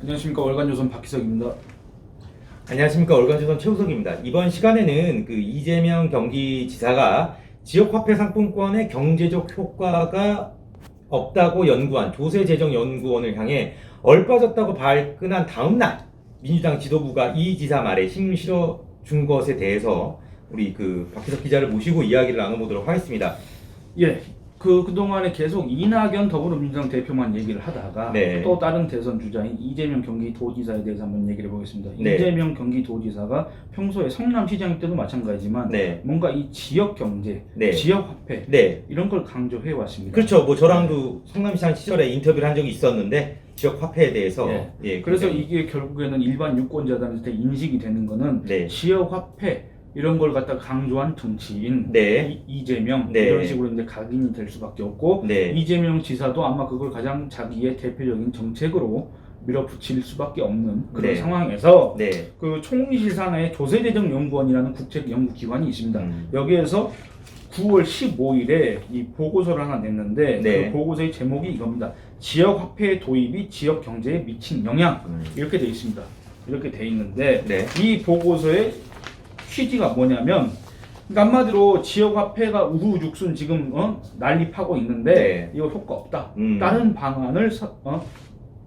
안녕하십니까. 월간조선 박희석입니다. 안녕하십니까. 월간조선 최우석입니다. 이번 시간에는 이재명 경기지사가 지역화폐 상품권의 경제적 효과가 없다고 연구한 조세재정연구원을 향해 얼빠졌다고 발끈한 다음날 민주당 지도부가 이 지사 말에 힘을 실어준 것에 대해서 우리 박희석 기자를 모시고 이야기를 나눠보도록 하겠습니다. 예, 그동안에 계속 이낙연 더불어민주당 대표만 얘기를 하다가 네. 또 다른 대선 주자인 이재명 경기도지사에 대해서 한번 얘기를 해보겠습니다. 네. 이재명 경기도지사가 평소에 성남시장 때도 마찬가지지만 네. 뭔가 이 지역 경제, 네. 지역 화폐 네. 이런 걸 강조해 왔습니다. 그렇죠. 저랑도 성남시장 시절에 인터뷰를 한 적이 있었는데 지역 화폐에 대해서 그래서 이게 결국에는 일반 유권자들한테 인식이 되는 거는 네. 지역 화폐 이런 걸 갖다 강조한 정치인 네. 이재명 네. 이런 식으로 이제 각인이 될 수밖에 없고 네. 이재명 지사도 아마 그걸 가장 자기의 대표적인 정책으로 밀어붙일 수밖에 없는 그런 네. 상황에서 네. 총리실 산하에 조세재정연구원이라는 국책 연구기관이 있습니다. 여기에서 9월 15일에 이 보고서를 하나 냈는데 네. 그 보고서의 제목이 이겁니다. 지역 화폐의 도입이 지역 경제에 미친 영향 이렇게 돼 있습니다. 이렇게 돼 있는데 네. 이 보고서의 취지가 뭐냐면 한마디로 지역 화폐가 우후죽순 지금 난립하고 있는데 네. 이거 효과 없다. 음. 다른 방안을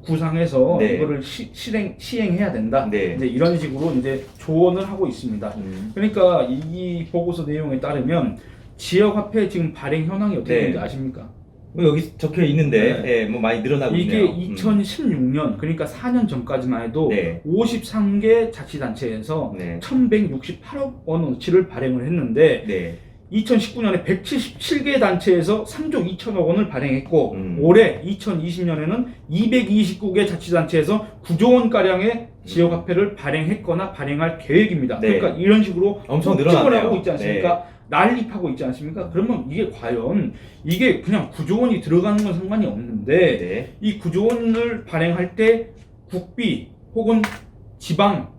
구상해서 네. 이거를 시행해야 된다. 네. 이제 이런 식으로 이제 조언을 하고 있습니다. 그러니까 이 보고서 내용에 따르면 지역 화폐 지금 발행 현황이 어떻게 네. 되는지 아십니까? 여기 적혀 있는데 네. 많이 늘어나고 이게 있네요. 2016년 그러니까 4년 전까지만 해도 네. 53개 자치단체에서 네. 1168억 원어치를 발행을 했는데 네. 2019년에 177개 단체에서 3조 2천억 원을 발행했고 올해 2020년에는 229개 자치단체에서 9조 원가량의 지역화폐를 발행했거나 발행할 계획입니다. 네. 그러니까 이런 식으로 엄청 폭증을 늘어났네요. 하고 있지 않습니까? 난립하고 있지 않습니까? 그러면 이게 과연 이게 그냥 9조 원이 들어가는 건 상관이 없는데 네. 이 9조 원을 발행할 때 국비 혹은 지방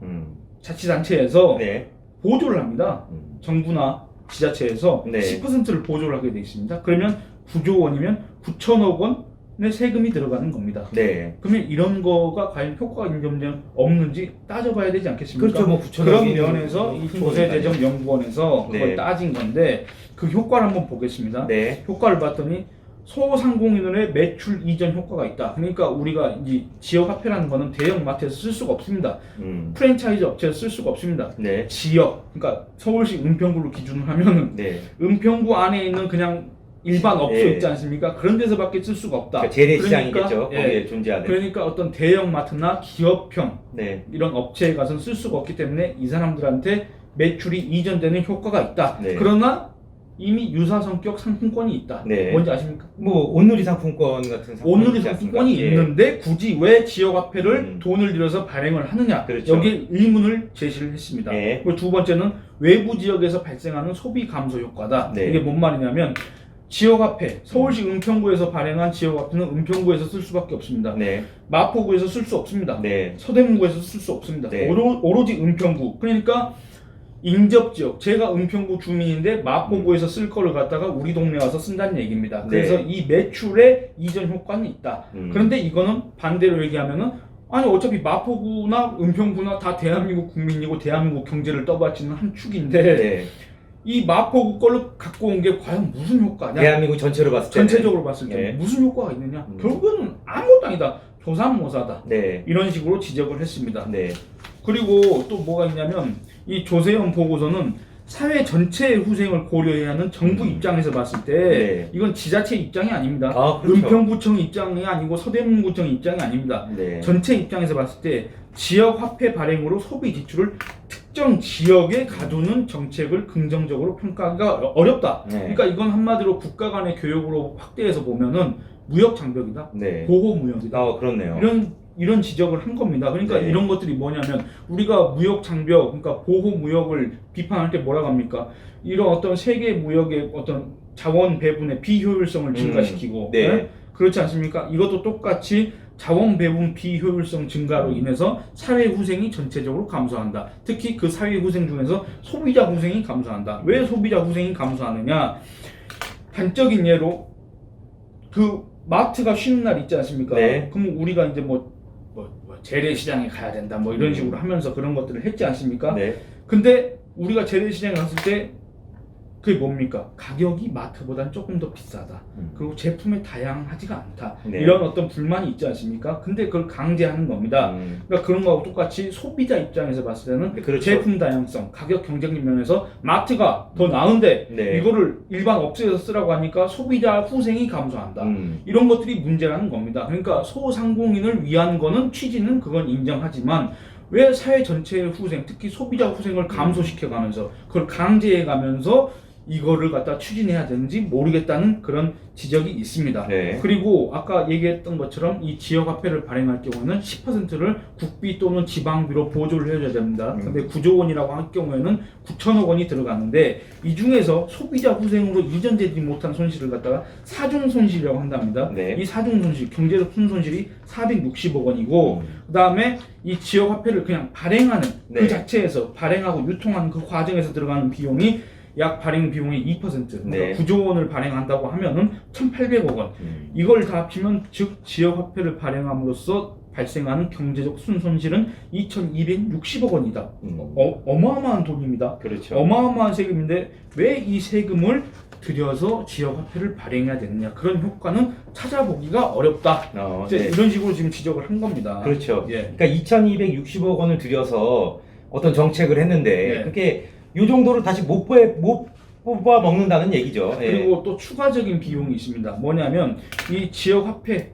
자치단체에서 네. 보조를 합니다. 정부나 지자체에서 네. 10%를 보조를 하게 되어 있습니다. 그러면 9조 원이면 9천억 원의 세금이 들어가는 겁니다. 네. 그러면 이런 거가 과연 효과가 있는지 없는지 따져봐야 되지 않겠습니까? 그렇죠. 뭐 9천억이 그런 면에서 이 큰 조세재정연구원에서 그걸 네. 따진 건데 그 효과를 한번 보겠습니다. 네. 효과를 봤더니 소상공인의 매출 이전 효과가 있다. 그러니까 우리가 이 지역 화폐라는 거는 대형 마트에서 쓸 수가 없습니다. 프랜차이즈 업체에서 쓸 수가 없습니다. 네. 지역, 그러니까 서울시 은평구를 기준으로 하면은 네. 은평구 안에 있는 그냥 일반 업소 네. 있지 않습니까? 그런 데서밖에 쓸 수가 없다. 그러니까 재래시장이겠죠. 그러니까, 거기에 존재하는. 그러니까 어떤 대형 마트나 기업형 네. 이런 업체에 가서는 쓸 수가 없기 때문에 이 사람들한테 매출이 이전되는 효과가 있다. 네. 그러나 이미 유사 성격 상품권이 있다. 네. 뭔지 아십니까? 뭐 온누리 상품권 같은 상품권이 온누리 있지 않습니까? 상품권이 예. 있는데 굳이 왜 지역화폐를 돈을 들여서 발행을 하느냐, 그렇죠. 여기에 의문을 제시를 했습니다. 네. 그리고 두 번째는 외부 지역에서 발생하는 소비 감소 효과다. 네. 이게 뭔 말이냐면 지역화폐, 서울시 은평구에서 발행한 지역화폐는 은평구에서 쓸 수밖에 없습니다. 네. 마포구에서 쓸 수 없습니다. 네. 서대문구에서 쓸 수 없습니다. 네. 오로지 은평구. 그러니까 인접지역, 제가 은평구 주민인데 마포구에서 쓸 거를 갖다가 우리 동네 와서 쓴다는 얘기입니다. 그래서 네. 이 매출에 이전 효과는 있다. 그런데 이거는 반대로 얘기하면은 아니 어차피 마포구나 은평구나 다 대한민국 국민이고 대한민국 경제를 떠받치는 한 축인데 네. 이 마포구 걸로 갖고 온 게 과연 무슨 효과냐? 대한민국 전체로 봤을 때 전체적으로 봤을 때 네. 무슨 효과가 있느냐? 결국은 아무것도 아니다. 조삼모사다. 네. 이런 식으로 지적을 했습니다. 네. 그리고 또 뭐가 있냐면 이 조세현 보고서는 사회 전체의 후생을 고려해야 하는 정부 입장에서 봤을 때 네. 이건 지자체 입장이 아닙니다. 아, 그렇죠. 은평구청 입장이 아니고 서대문구청 입장이 아닙니다. 네. 전체 입장에서 봤을 때 지역 화폐 발행으로 소비 지출을 특정 지역에 가두는 정책을 긍정적으로 평가하기가 어렵다. 네. 그러니까 이건 한마디로 국가 간의 교역으로 확대해서 보면은 무역 장벽이다. 네. 보호 무역이다. 그렇네요. 이런 지적을 한 겁니다. 그러니까 네. 이런 것들이 뭐냐면 우리가 무역 장벽, 그러니까 보호 무역을 비판할 때 뭐라고 합니까? 이런 어떤 세계 무역의 어떤 자원 배분의 비효율성을 증가시키고 네. 네? 그렇지 않습니까? 이것도 똑같이 자원 배분 비효율성 증가로 인해서 사회 후생이 전체적으로 감소한다. 특히 그 사회 후생 중에서 소비자 후생이 감소한다. 왜 소비자 후생이 감소하느냐? 단적인 예로 그 마트가 쉬는 날 있지 않습니까? 네. 그럼 우리가 이제 뭐 재래시장에 가야 된다 뭐 이런 식으로 하면서 그런 것들을 했지 않습니까? 네. 근데 우리가 재래시장에 갔을 때 그게 뭡니까? 가격이 마트보다는 조금 더 비싸다. 그리고 제품이 다양하지가 않다. 네. 이런 어떤 불만이 있지 않습니까? 근데 그걸 강제하는 겁니다. 그러니까 그런 거하고 똑같이 소비자 입장에서 봤을 때는 그렇죠. 제품 다양성, 가격 경쟁력 면에서 마트가 더 나은데 네. 이거를 일반 업체에서 쓰라고 하니까 소비자 후생이 감소한다. 이런 것들이 문제라는 겁니다. 그러니까 소상공인을 위한 거는 취지는 그건 인정하지만 왜 사회 전체의 후생, 특히 소비자 후생을 감소시켜가면서 그걸 강제해가면서 이거를 갖다 추진해야 되는지 모르겠다는 그런 지적이 있습니다. 네. 그리고 아까 얘기했던 것처럼 이 지역화폐를 발행할 경우에는 10%를 국비 또는 지방비로 보조를 해줘야 됩니다. 근데 9조 원이라고 할 경우에는 9천억 원이 들어가는데 이 중에서 소비자 후생으로 이전되지 못한 손실을 갖다가 사중 손실이라고 한답니다. 네. 이 사중 손실, 경제적 순손실이 460억 원이고 그 다음에 이 지역화폐를 그냥 발행하는 네. 그 자체에서 발행하고 유통하는 그 과정에서 들어가는 비용이 약 발행 비용의 2%, 그러니까 네. 9조 원을 발행한다고 하면은 1,800억 원. 이걸 다 합치면 즉 지역화폐를 발행함으로써 발생하는 경제적 순손실은 2,260억 원이다. 어마어마한 돈입니다. 그렇죠. 어마어마한 세금인데 왜 이 세금을 들여서 지역화폐를 발행해야 되느냐, 그런 효과는 찾아보기가 어렵다. 이제 네. 이런 식으로 지금 지적을 한 겁니다. 그렇죠. 예. 그러니까 2,260억 원을 들여서 어떤 정책을 했는데 예. 그게 이 정도를 다시 못 뽑아 먹는다는 얘기죠. 예. 그리고 또 추가적인 비용이 있습니다. 뭐냐면 이 지역화폐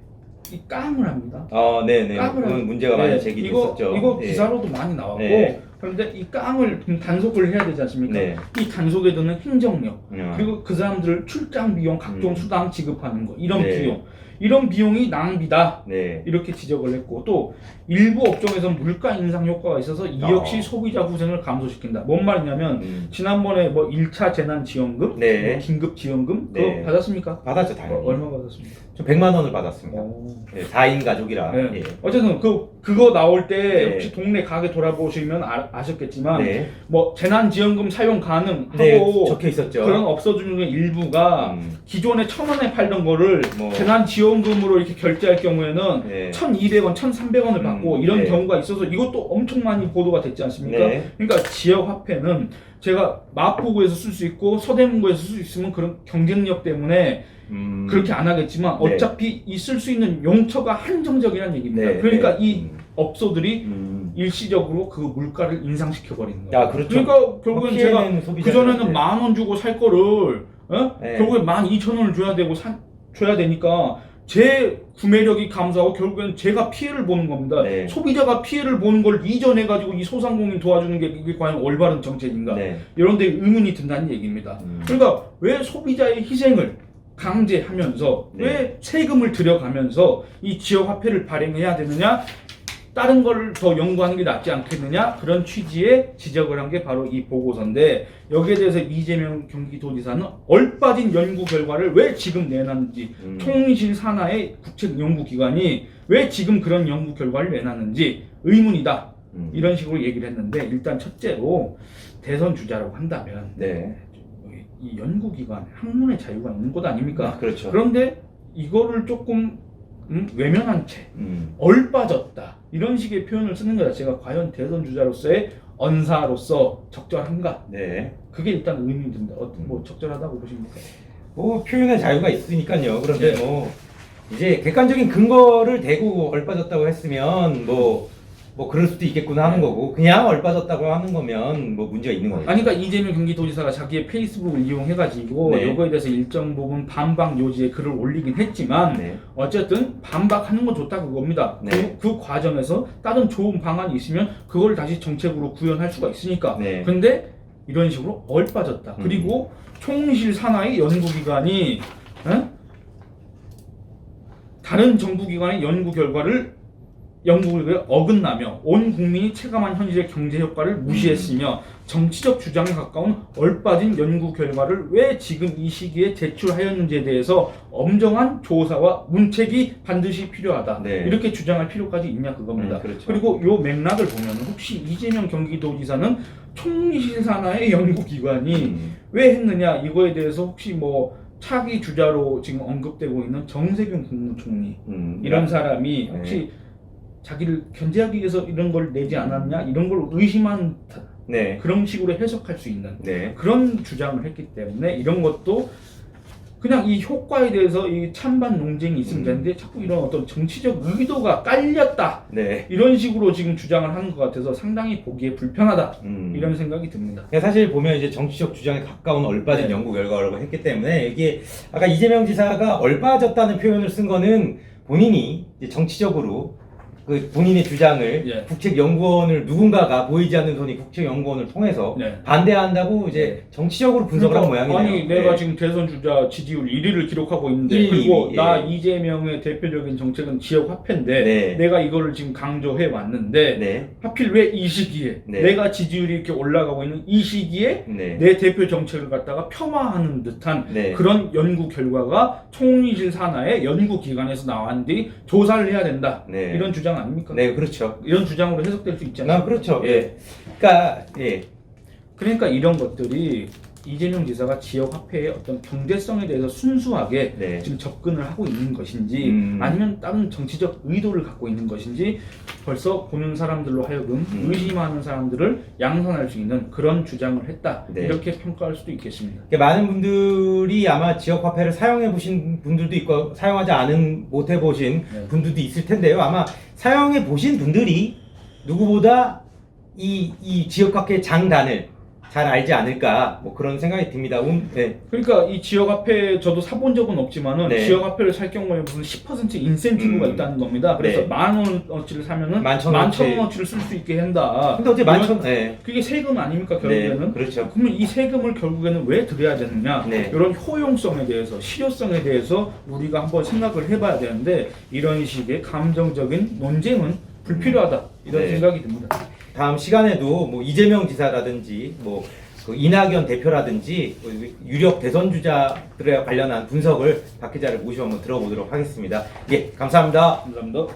이 깡을 합니다. 네네. 깡을 그건 문제가 많이 네, 제기됐었죠. 이거 예. 기사로도 많이 나왔고 네. 그런데 이 깡을 단속을 해야 되지 않습니까? 네. 이 단속에 드는 행정력 그리고 그 사람들 출장 비용, 각종 수당 지급하는 거 이런 네. 비용, 이런 비용이 낭비다. 네. 이렇게 지적을 했고 또 일부 업종에서는 물가 인상 효과가 있어서 이 역시 소비자 후생을 감소시킨다. 뭔 말이냐면 지난번에 뭐 1차 재난지원금, 네. 뭐 긴급지원금 네. 그거 받았습니까? 받았죠, 당연히. 얼마 받았습니까? 저 100만 원을 받았습니다. 네, 4인 가족이라. 네. 예. 어쨌든 그거 나올 때 네. 혹시 동네 가게 돌아보시면 아셨겠지만 네. 뭐 재난지원금 사용 가능하고 네, 적혀 있었죠. 그런 업소 중에 일부가 기존에 1,000원에 팔던 거를 뭐. 재난지원금으로 이렇게 결제할 경우에는 네. 1,200원, 1,300원을 받고 이런 네. 경우가 있어서 이것도 엄청 많이 보도가 됐지 않습니까? 네. 그러니까 지역 화폐는 제가 마포구에서 쓸 수 있고 서대문구에서 쓸 수 있으면 그런 경쟁력 때문에 그렇게 안 하겠지만 네. 어차피 쓸 수 있는 용처가 한정적이라는 얘기입니다. 네. 그러니까 네. 이 업소들이 일시적으로 그 물가를 인상시켜 버리는 거예요. 야, 그렇죠. 그러니까 결국엔 제가 피해는 소비자들한테. 그전에는 10,000원 주고 살 거를 네. 결국엔 12,000원을 줘야 되니까 제 구매력이 감소하고 결국엔 제가 피해를 보는 겁니다. 네. 소비자가 피해를 보는 걸 이전해 가지고 이 소상공인 도와주는 게 이게 과연 올바른 정책인가? 네. 이런 데 의문이 든다는 얘기입니다. 그러니까 왜 소비자의 희생을 강제하면서 네. 왜 세금을 들여가면서 이 지역 화폐를 발행해야 되느냐, 다른 걸 더 연구하는 게 낫지 않겠느냐, 그런 취지의 지적을 한 게 바로 이 보고서인데 여기에 대해서 이재명 경기도지사는 얼빠진 연구 결과를 왜 지금 내놨는지 통실 산하의 국책 연구기관이 왜 지금 그런 연구 결과를 내놨는지 의문이다, 이런 식으로 얘기를 했는데 일단 첫째로 대선 주자라고 한다면 네. 이 연구기관, 학문의 자유가 있는 곳 아닙니까? 그렇죠. 그런데 이거를 조금 외면한 채 얼빠졌다, 이런 식의 표현을 쓰는 것 자체가 과연 대선 주자로서의 언사로서 적절한가? 네. 그게 일단 의문이 듭니다. 뭐 적절하다고 보십니까? 뭐 표현의 자유가 있으니까요. 그런데 네. 뭐 이제 객관적인 근거를 대고 얼빠졌다고 했으면 뭐 그럴 수도 있겠구나 하는 거고, 그냥 얼빠졌다고 하는 거면 뭐 문제가 있는 거예요. 아니, 그러니까 이재명 경기도지사가 자기의 페이스북을 이용해가지고 네. 이거에 대해서 일정 부분 반박 요지의 글을 올리긴 했지만 네. 어쨌든 반박하는 건 좋다 그겁니다. 네. 그 과정에서 다른 좋은 방안이 있으면 그걸 다시 정책으로 구현할 수가 있으니까. 네. 근데 이런 식으로 얼빠졌다. 그리고 총실 산하의 연구기관이 다른 정부기관의 연구 결과를 어긋나며 온 국민이 체감한 현실의 경제 효과를 무시했으며 정치적 주장에 가까운 얼빠진 연구 결과를 왜 지금 이 시기에 제출하였는지에 대해서 엄정한 조사와 문책이 반드시 필요하다. 네. 이렇게 주장할 필요까지 있냐 그겁니다. 그렇죠. 그리고 요 맥락을 보면 혹시 이재명 경기도지사는 총리실 산하의 연구기관이 왜 했느냐, 이거에 대해서 혹시 뭐 차기 주자로 지금 언급되고 있는 정세균 국무총리 이런 사람이 혹시 자기를 견제하기 위해서 이런 걸 내지 않았냐 이런 걸 의심한 네. 그런 식으로 해석할 수 있는 네. 그런 주장을 했기 때문에 이런 것도 그냥 이 효과에 대해서 이 찬반 논쟁이 있으면 되는데 자꾸 이런 어떤 정치적 의도가 깔렸다 네. 이런 식으로 지금 주장을 하는 것 같아서 상당히 보기에 불편하다 이런 생각이 듭니다. 그러니까 사실 보면 이제 정치적 주장에 가까운 얼빠진 네. 연구 결과라고 했기 때문에 이게 아까 이재명 지사가 얼빠졌다는 표현을 쓴 거는 본인이 이제 정치적으로 그 본인의 주장을 예. 국책연구원을 누군가가 보이지 않는 손이 국책연구원을 통해서 네. 반대한다고 이제 정치적으로 분석을 한 모양이네요. 아니 내가 네. 지금 대선 주자 지지율 1위를 기록하고 있는데 1위, 그리고 예. 나 이재명의 대표적인 정책은 지역 화폐인데 네. 내가 이거를 지금 강조해 왔는데 네. 하필 왜 이 시기에 네. 내가 지지율이 이렇게 올라가고 있는 이 시기에 네. 내 대표 정책을 갖다가 폄하하는 듯한 네. 그런 연구 결과가 총리실 산하의 연구 기관에서 나왔는데 조사를 해야 된다. 네. 이런 주장 아닙니까? 네, 그렇죠. 이런 주장으로 해석될 수 있지 아, 않습니까? 그렇죠. 예. 예. 그러니까 예. 그러니까 이런 것들이 이재명 지사가 지역 화폐의 어떤 경제성에 대해서 순수하게 네. 지금 접근을 하고 있는 것인지 아니면 다른 정치적 의도를 갖고 있는 것인지 벌써 보는 사람들로 하여금 의심하는 사람들을 양산할 수 있는 그런 주장을 했다. 네. 이렇게 평가할 수도 있겠습니다. 그러니까 많은 분들이 아마 지역 화폐를 사용해 보신 분들도 있고 사용하지 않은 못 해 보신 네. 분들도 있을 텐데요. 아마 사용해 보신 분들이 누구보다 이 지역 화폐의 장단을 잘 알지 않을까 뭐 그런 생각이 듭니다. 네. 그러니까 이 지역 화폐 저도 사본 적은 없지만은 네. 지역 화폐를 살 경우에 무슨 10% 인센티브가 있다는 겁니다. 그래서 네. 10,000원어치를 사면은 11,000원어치. 11,000원어치를 쓸 수 있게 한다. 근데 어제 이런- 11,000, 네. 그게 세금 아닙니까 결국에는? 네, 그렇죠. 그러면 이 세금을 결국에는 왜 들여야 되느냐? 네. 이런 효용성에 대해서, 실효성에 대해서 우리가 한번 생각을 해봐야 되는데 이런 식의 감정적인 논쟁은 불필요하다 이런 네. 생각이 듭니다. 다음 시간에도 뭐 이재명 지사라든지 뭐 그 이낙연 대표라든지 뭐 유력 대선 주자들에 관련한 분석을 박 기자를 모시고 한번 들어보도록 하겠습니다. 예, 감사합니다. 감사합니다.